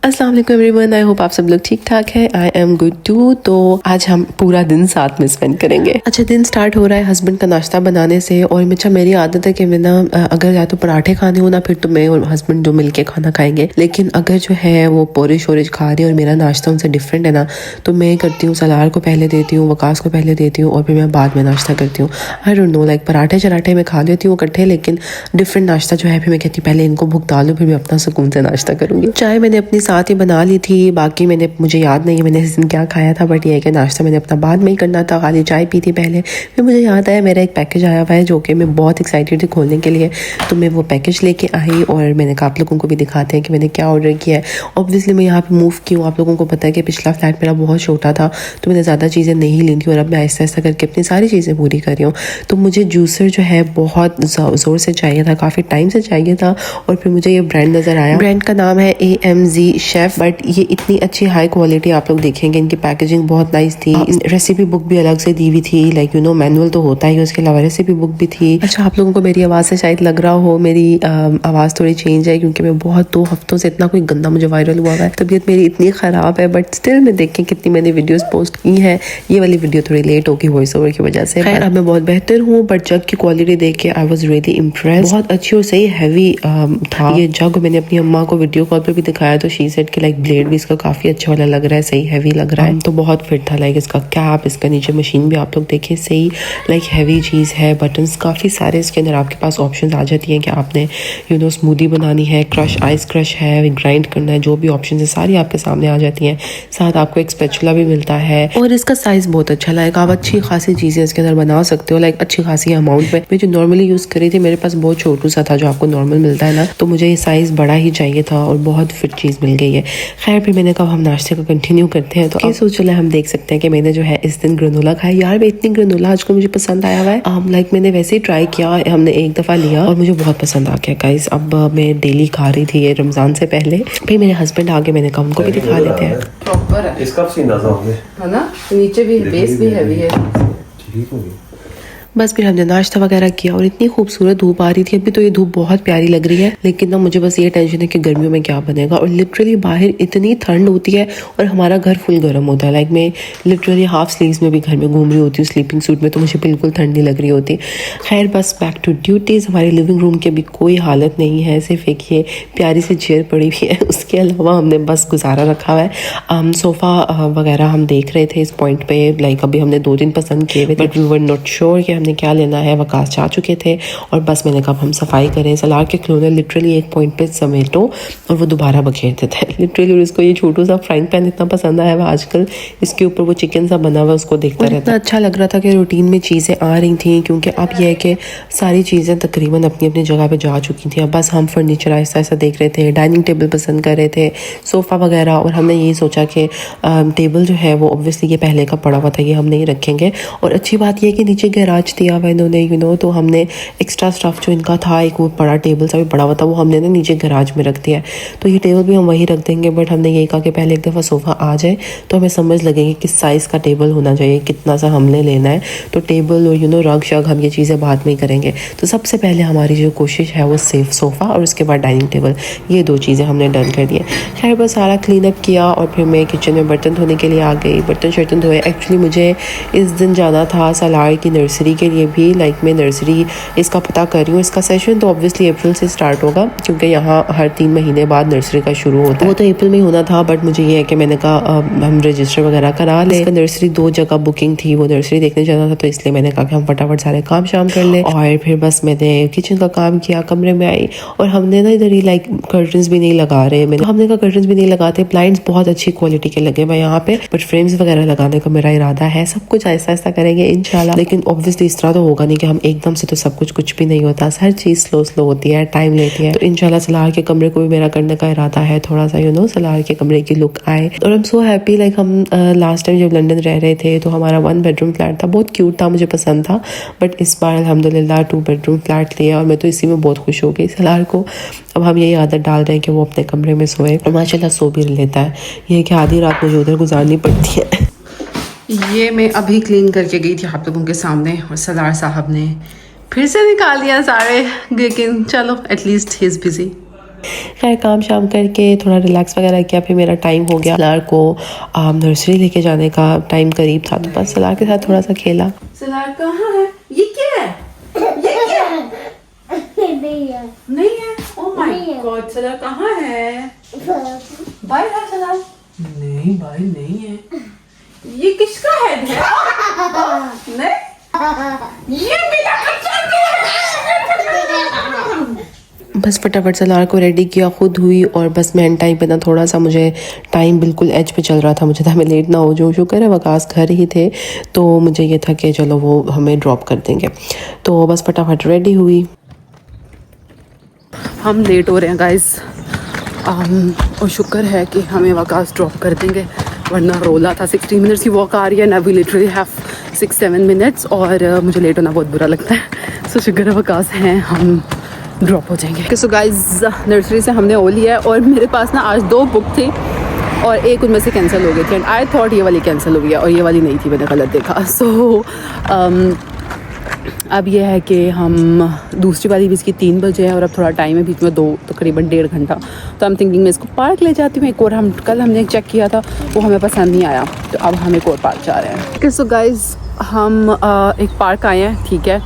अस्सलाम वालेकुम everyone, I hope आप सब लोग ठीक ठाक हैं। I am good too. तो आज हम पूरा दिन साथ में स्पेंड करेंगे। अच्छा, दिन स्टार्ट हो रहा है हस्बैंड का नाश्ता बनाने से। और मेरी आदत है कि मैं ना अगर या तो पराठे खाने हो ना, फिर तो मैं और हस्बैंड जो मिलके खाना खाएंगे। लेकिन अगर जो है वो पोरिश वोरिश खा रही है और मेरा नाश्ता उनसे डिफरेंट है ना, तो मैं करती हूँ सलार को पहले देती हूँ, वकास को पहले देती हूँ और फिर मैं बाद में नाश्ता करती हूँ। आई डोंट नो, लाइक पराठे चराठे में खा लेती हूँ इकट्ठे, लेकिन डिफरेंट नाश्ता जो है फिर मैं कहती हूँ पहले इनको भुगता लूँ, फिर मैं अपना सुकून से नाश्ता करूँगी। चाय मैंने अपनी साथ ही बना ली थी, बाकी मुझे याद नहीं है मैंने इस दिन क्या खाया था, बट ये है कि नाश्ता मैंने अपना बाद में ही करना था, खाली चाय पी थी पहले। फिर मुझे याद आया मेरा एक पैकेज आया हुआ है जो कि मैं बहुत एक्साइटेड थी खोलने के लिए, तो मैं वो पैकेज लेके आई और मैंने कहा आप लोगों को भी दिखाते हैं कि मैंने क्या ऑर्डर किया है। ऑब्वियसली मैं यहाँ पे मूव की हूँ, आप लोगों को पता है कि पिछला फ्लैट मेरा बहुत छोटा था, तो मैंने ज़्यादा चीज़ें नहीं ली थी और अब मैं आहिस्ता आहिस्ता करके अपनी सारी चीज़ें पूरी कर रही हूँ। तो मुझे जूसर जो है बहुत ज़ोर से चाहिए था, काफ़ी टाइम से चाहिए था, और फिर मुझे ये ब्रांड नज़र आया। ब्रांड का नाम है AMZ शेफ, बट ये इतनी अच्छी हाई क्वालिटी आप लोग देखेंगे, इनकी पैकेजिंग बहुत नाइस थी। रेसिपी बुक भी अलग से दी हुई थी, लाइक यू नो मैनुअल तो होता ही, उसके अलावा रेसिपी बुक भी थी। अच्छा, आप लोगों को मेरी आवाज़ से शायद लग रहा हो मेरी आवाज़ थोड़ी चेंज है, क्योंकि मैं बहुत 2 हफ्तों से इतना कोई गंदा मुझे वायरल हुआ है, तबीयत मेरी इतनी ख़राब है, बट स्टिल मैं देखें कितनी मैंने वीडियोज़ पोस्ट की हैं। ये वाली वीडियो थोड़ी लेट होगी वॉइस ओवर की वजह से, खैर अब मैं बहुत बेहतर हूँ, बट जग की क्वालिटी देख के आई वॉज रियली इम्प्रेस्ड। बहुत अच्छी और सही हैवी था ये जग। मैंने अपनी अम्मा को वीडियो कॉल पर भी दिखाया, तो शी सेड कि लाइक ब्लेड भी इसका काफ़ी अच्छा वाला लग रहा है, सही हैवी लग रहा है। तो बहुत फिट था, लाइक इसका कैप, इसका नीचे मशीन भी आप लोग देखें सही लाइक हैवी चीज़ है। बटन्स काफ़ी सारे इसके अंदर आपके पास ऑप्शंस आ जाती हैं कि आपने यू नो स्मूदी बनानी है, क्रश आइस क्रश है, ग्राइंड करना है, जो भी ऑप्शन है सारी आपके सामने आ जाती हैं। साथ आपको एक स्पैचुला भी मिलता है और इसका साइज़ बहुत अच्छा, लाइक आप अच्छी खासी चीज़ें इसके अंदर बना सकते हो, लाइक अच्छी खासी अमाउंट में। मैं जो नॉर्मली यूज़ करी थी मेरे पास बहुत छोटू सा था जो आपको नॉर्मल मिलता है ना, तो मुझे ये साइज़ बड़ा ही चाहिए था और बहुत फिट चीज़ मिल गई है। खैर फिर मैंने कहा हम नाश्ते को कंटिन्यू करते हैं, तो अब सोच चले हम देख सकते हैं कि मैंने जो है इस दिन ग्रेनोला खाया। यार मैं इतनी ग्रेनोला आजकल मुझे पसंद आया हुआ है, लाइक मैंने वैसे ही ट्राई किया, हमने एक दफ़ा लिया और मुझे बहुत पसंद आ गया गाइस। अब मैं डेली खा रही थी ये रमज़ान से पहले, फिर मेरे हस्बैंड आगे, मैंने कहा उनको भी दिखा देते हैं। प्रॉपर है इसका है ना, नीचे भी बेस भी हैवी है। ठीक हो गई। बस फिर हमने नाश्ता वगैरह किया और इतनी खूबसूरत धूप आ रही थी। अभी तो ये धूप बहुत प्यारी लग रही है, लेकिन ना मुझे बस ये टेंशन है कि गर्मियों में क्या बनेगा। और लिटरली बाहर इतनी ठंड होती है और हमारा घर फुल गर्म होता है, लाइक मैं लिटरली हाफ स्लीव्स में भी घर में घूम रही होती हूँ स्लीपिंग सूट में, तो मुझे बिल्कुल ठंड नहीं लग रही होती। खैर बस बैक टू ड्यूटीज़। हमारी लिविंग रूम की अभी कोई हालत नहीं है, सिर्फ एक ये प्यारी सी चेयर पड़ी हुई है, उसके अलावा हमने बस गुजारा रखा हुआ है। सोफ़ा वगैरह हम देख रहे थे इस पॉइंट पे, लाइक अभी हमने 2 दिन पसंद किए हुए, but we were not sure कि हमने क्या लेना है। वकास जा चुके थे और बस मैंने कहा हम सफाई करें। सलार के खिलौने लिटरली एक पॉइंट पे समेटो और वो दोबारा बखेरते थे लिटरली। और इसको ये छोटू सा फ्राइंग पैन इतना पसंद आया हुआ आजकल, इसके ऊपर वो चिकन सा बना हुआ उसको देखता रहता। इतना अच्छा लग रहा था कि रूटीन में चीज़ें आ रही थी, क्योंकि अब यह है कि सारी चीज़ें तकरीबन अपनी अपनी जगह पे जा चुकी थी। अब बस हम फर्नीचर ऐसा ऐसा देख रहे थे, डाइनिंग टेबल पसंद कर रहे थे, सोफ़ा वगैरह। और हमने यही सोचा कि टेबल जो है वो ऑब्वियसली ये पहले का पड़ा हुआ था, ये हम नहीं रखेंगे। और अच्छी बात यह है कि नीचे गैराज दिया हुआ इन्होंने, यू नो, तो हमने एक्स्ट्रा स्टफ जो इनका था, एक वो बड़ा टेबल सा भी पड़ा हुआ था, वो हमने ना नीचे गैराज में रख दिया है। तो ये टेबल भी हम वहीं रख देंगे, बट हमने यही कहा कि पहले एक दफ़ा सोफ़ा आ जाए तो हमें समझ लगेगी किस साइज़ का टेबल होना चाहिए, कितना सा हमने लेना है। तो टेबल और यू नो रग शग हम ये चीज़ें बाद में ही करेंगे। तो सबसे पहले हमारी जो कोशिश है वो सेफ सोफ़ा और उसके बाद डाइनिंग टेबल, ये 2 चीज़ें हमने डन कर दी है। खैर बस सारा क्लीन अप किया और फिर मैं किचन में बर्तन धोने के लिए आ गई। बर्तन शर्तन धोए। एक्चुअली मुझे इस दिन जाना था सलार की नर्सरी के लिए भी, लाइक मैं नर्सरी इसका पता कर रही हूँ। इसका सेशन तो ऑब्वियसली अप्रैल से स्टार्ट होगा, क्योंकि यहाँ हर 3 महीने बाद नर्सरी का शुरू होता है। वो तो अप्रैल में ही होना था, बट मुझे ये है कि मैंने कहा हम रजिस्टर वगैरह करा ले। इसका नर्सरी 2 जगह बुकिंग थी, वो नर्सरी देखने जाना था, तो इसलिए मैंने कहा कि हम फटाफट सारे काम शाम कर ले। और फिर बस मैंने किचन का काम किया, कमरे में आई और हमने ना इधर ही लाइक कर्टन्स भी नहीं लगा रहे। हमने कहा कर्टन्स भी नहीं लगाते, ब्लाइंड्स बहुत अच्छी क्वालिटी के लगे हुए यहाँ पे, बट फ्रेम्स वगैरह लगाने का मेरा इरादा है। सब कुछ ऐसा ऐसा करेंगे इंशाल्लाह, लेकिन ऑब्वियसली इस तरह तो होगा नहीं कि हम एकदम से, तो सब कुछ भी नहीं होता, हर चीज़ स्लो होती है, टाइम लेती है। तो इंशाल्लाह सलार के कमरे को भी मेरा करने का इरादा है, थोड़ा सा यू नो सलार के कमरे की लुक आए। और I am so happy, like हम लास्ट टाइम जब लंदन रह रहे थे तो हमारा 1 बेडरूम फ्लैट था, बहुत क्यूट था, मुझे पसंद था, बट इस बार अल्हम्दुलिल्लाह 2 बेडरूम फ्लैट लिया और मैं तो इसी में बहुत खुश हो गई। सलार को अब हम यही आदत डाल रहे हैं कि वो अपने कमरे में सोए और माशाल्लाह सो भी लेता है। ये कि आधी रात मुझे उधर गुजारनी पड़ती है। ये मैं अभी क्लीन करके गई थी आप लोगों के सामने और सरदार साहब ने फिर से निकाल दिया सारे, लेकिन चलो एटलीस्ट ही इज़ बिजी। खैर काम शाम करके थोड़ा रिलैक्स वगैरह किया, फिर मेरा टाइम हो गया सलार को नर्सरी लेके जाने का टाइम करीब था, तो बस सलार के साथ थोड़ा सा खेला। सलार कहाँ है? ये क्या है? ये क्या है? नहीं है। ओह माय गॉड, सलार कहाँ है? बाहर है सलार? नहीं बाहर नहीं है। ये किसका हेड है? नहीं, ये मेरा बच्चा है। बस फटाफट सलार को रेडी किया, खुद हुई और बस मैं एंड टाइम पे ना थोड़ा सा मुझे टाइम बिल्कुल एज पे चल रहा था, मुझे था मैं लेट ना हो जाऊँ। शुक्र है वकास घर ही थे, तो मुझे ये था कि चलो वो हमें ड्रॉप कर देंगे, तो बस फटाफट रेडी हुई। हम लेट हो रहे हैं गाइस, और शुक्र है कि हमें वकास ड्रॉप कर देंगे, वरना रोला था। 16 मिनट्स की वॉक आ रही है ना, वी लिटरली हैव 6-7 मिनट्स, और मुझे लेट होना बहुत बुरा लगता है। सो शुक्र है वकास हैं, हम ड्रॉप हो जाएंगे। सो गाइस नर्सरी से हमने ओ लिया है, और मेरे पास ना आज 2 बुक थी और एक उनमें से कैंसिल हो गई थी, एंड आई थॉट ये वाली कैंसिल हो गई है और ये वाली नहीं थी, मैंने गलत देखा। सो अब ये है कि हम दूसरी वाली भी इसकी 3 बजे है, और अब थोड़ा टाइम है बीच में 2 तकरीबन 1.5 घंटा, तो हम थिंकिंग मैं इसको पार्क ले जाती हूँ। एक और हमने चेक किया था, वो हमें पसंद नहीं आया, तो अब हम एक और पार्क जा रहे हैं। सो गाइस हम एक पार्क आए हैं, ठीक है,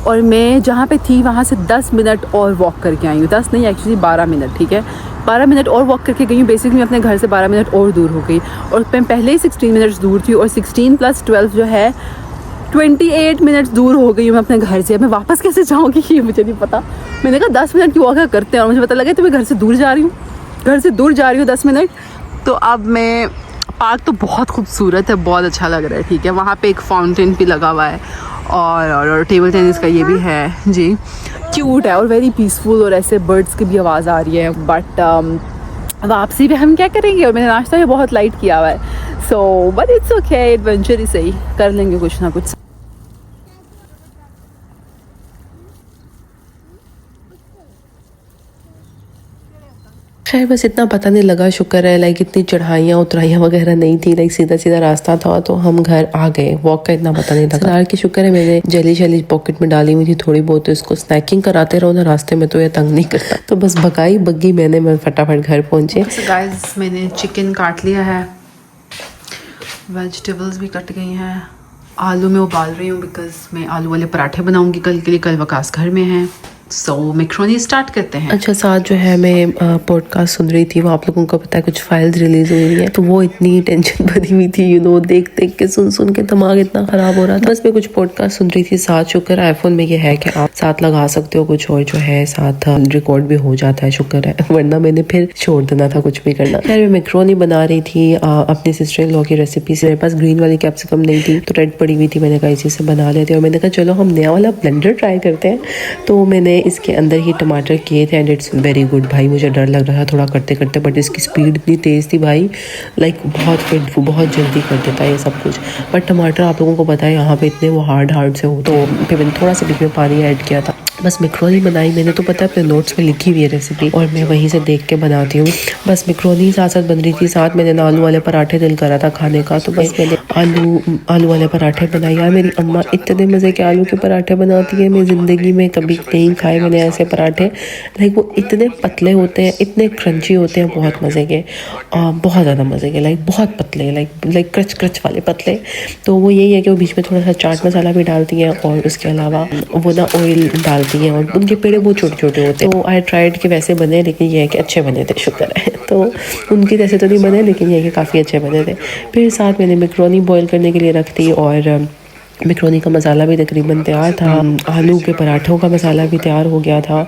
और मैं जहाँ पे थी वहाँ से 10 मिनट और वॉक करके आई हूँ, 10 नहीं एक्चुअली 12 मिनट, ठीक है, 12 मिनट और वॉक करके गई हूँ। बेसिकली मैं अपने घर से 12 मिनट और दूर हो गई, और मैं पहले ही 16 मिनट्स दूर थी, और 16 + 12 जो है 28 मिनट्स दूर हो गई हूँ मैं अपने घर से। मैं वापस कैसे जाऊँगी ये मुझे नहीं पता। मैंने कहा 10 मिनट की वॉक करते हैं, और मुझे पता लगा तो मैं घर से दूर जा रही हूँ 10 मिनट। तो अब मैं, पार्क तो बहुत खूबसूरत है, बहुत अच्छा लग रहा है, ठीक है, वहाँ पे एक फाउंटेन भी लगा हुआ है, और टेबल टेनिस का ये भी है जी, क्यूट है और वेरी पीसफुल, और ऐसे बर्ड्स की भी आवाज़ आ रही है। बट वापसी पे हम क्या करेंगे, और मैंने नाश्ता भी बहुत लाइट किया हुआ है, so but it's okay, adventure ही सही, कर लेंगे कुछ ना कुछ। खैर बस इतना पता नहीं लगा, शुक्र है लाइक इतनी चढ़ाइयाँ उतराइयाँ वगैरह नहीं थी, लाइक सीधा सीधा रास्ता था, तो हम घर आ गए। वॉक का इतना पता नहीं था। सलार की शुक्र है मैंने जेली शैली पॉकेट में डाली हुई थी थोड़ी बहुत, तो इसको स्नैकिंग कराते रहो ना रास्ते में, तो ये तंग नहीं करता। तो बस भगाई बग्गी मैं फटाफट घर पहुंचे। गाइस मैंने चिकन काट लिया है, वेजिटेबल्स भी कट गई हैं, आलू में उबाल रही हूँ बिकॉज मैं आलू वाले पराठे बनाऊंगी कल के लिए, कल वकास घर में है। सो मैक्रोनी स्टार्ट करते हैं। अच्छा साथ जो है मैं पॉडकास्ट सुन रही थी, वो आप लोगों को पता है कुछ फाइल्स रिलीज हुई है, तो वो इतनी टेंशन भरी हुई थी, देख देख के सुन के दिमाग इतना खराब हो रहा था। बस मैं कुछ पॉडकास्ट सुन रही थी साथ। शुक्र आईफोन में ये है कि आप साथ लगा सकते हो कुछ, और जो है साथ रिकॉर्ड भी हो जाता है, शुक्र है, वरना मैंने फिर छोड़ देना था कुछ भी करना। खैर मैं मैक्रोनी बना रही थी अपनी सिस्टर इन लॉ की रेसिपी से। मेरे पास ग्रीन वाली कैप्सिकम नहीं थी, तो रेड पड़ी हुई थी, मैंने कहा इसी से बना लेते, और मैंने कहा चलो हम नया वाला ब्लेंडर ट्राई करते हैं। तो मैंने इसके अंदर ही टमाटर किए थे, एंड इट्स वेरी गुड। भाई मुझे डर लग रहा था थोड़ा करते करते, बट इसकी स्पीड इतनी तेज़ थी भाई, लाइक बहुत जल्दी कर देता है ये सब कुछ। बट टमाटर आप लोगों को पता है यहाँ पे इतने वो हार्ड से हो, तो फिर मैंने थोड़ा सा बीच में पानी ऐड किया था। बस मैक्रोनी बनाई मैंने, तो पता है अपने नोट्स में लिखी हुई है रेसिपी, और मैं वहीं से देख के बनाती हूँ। बस मैक्रोनी साथ साथ बन रही थी, साथ मैंने आलू वाले पराठे दिल करा था खाने का, तो बस मैंने आलू वाले पराठे बनाए। यार मेरी अम्मा इतने मज़े के आलू के पराठे बनाती है, मैं ज़िंदगी में कभी नहीं खाए मैंने ऐसे पराठे। लाइक वो इतने पतले होते हैं, इतने क्रंची होते हैं, बहुत मज़े के, बहुत ज़्यादा मज़े के, लाइक बहुत पतले, लाइक क्रच वाले पतले। तो वो यही है कि वो बीच में थोड़ा सा चाट मसाला भी डालती हैं, और उसके अलावा वो ना ऑयल डालती हैं, और उनके पेड़े बहुत छोटे छोटे होते हैं। तो आई ट्राइड कि वैसे बने, लेकिन ये है कि अच्छे बने थे, शुक्र है। तो उनकी जैसे तो नहीं बने, लेकिन ये है कि काफ़ी अच्छे बने थे। फिर साथ मैंने मैक्रोनी बॉईल करने के लिए रख दी, और मैक्रोनी का मसाला भी तकरीबन तैयार था, आलू के पराठों का मसाला भी तैयार हो गया था।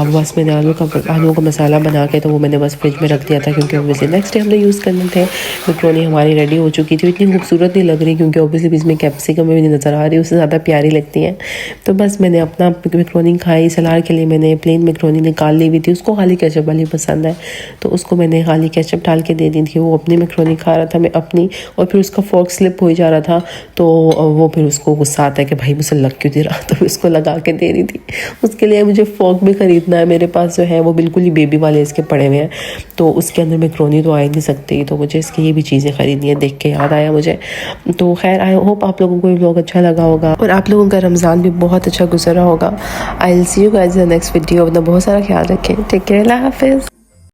बस मैंने आलू का मसाला बना के, तो वो मैंने बस फ्रिज में रख दिया था, क्योंकि ऑब्वियसली नेक्स्ट डे हमने यूज़ करने थे। मैक्रोनी हमारी रेडी हो चुकी थी, इतनी खूबसूरत नहीं लग रही, क्योंकि ऑब्वियसली बीच में कैप्सिकम भी नहीं नज़र आ रही, उससे ज़्यादा प्यारी लगती हैं। तो बस मैंने अपना मैक्रोनी खाई। सलार के लिए मैंने प्लेन मैक्रोनी निकाल ली हुई थी, उसको खाली केचप वाली पसंद है, तो उसको मैंने खाली केचप डाल के दे दी थी। वो अपनी मैक्रोनी खा रहा था, मैं अपनी, और फिर उसका फोर्क स्लिप हो जा रहा था, तो वो फिर फिर उसको गुस्सा आता है कि भाई मुझसे लग क्यों दे रहा, तो इसको लगा के दे रही थी। उसके लिए मुझे फोक भी ख़रीदना है, मेरे पास जो है वो बिल्कुल ही बेबी वाले इसके पड़े हुए हैं, तो उसके अंदर मैक्रोनी तो आ ही नहीं सकती, तो मुझे इसकी ये भी चीज़ें ख़रीदनी है। देख के याद आया मुझे। तो खैर आई होप आप लोगों को ये व्लॉग अच्छा लगा होगा और आप लोगों का रमज़ान भी बहुत अच्छा गुजरा होगा। I will see you guys in the next video. अपना बहुत सारा ख्याल रखें। टेक केयर, अल्लाह हाफिज़।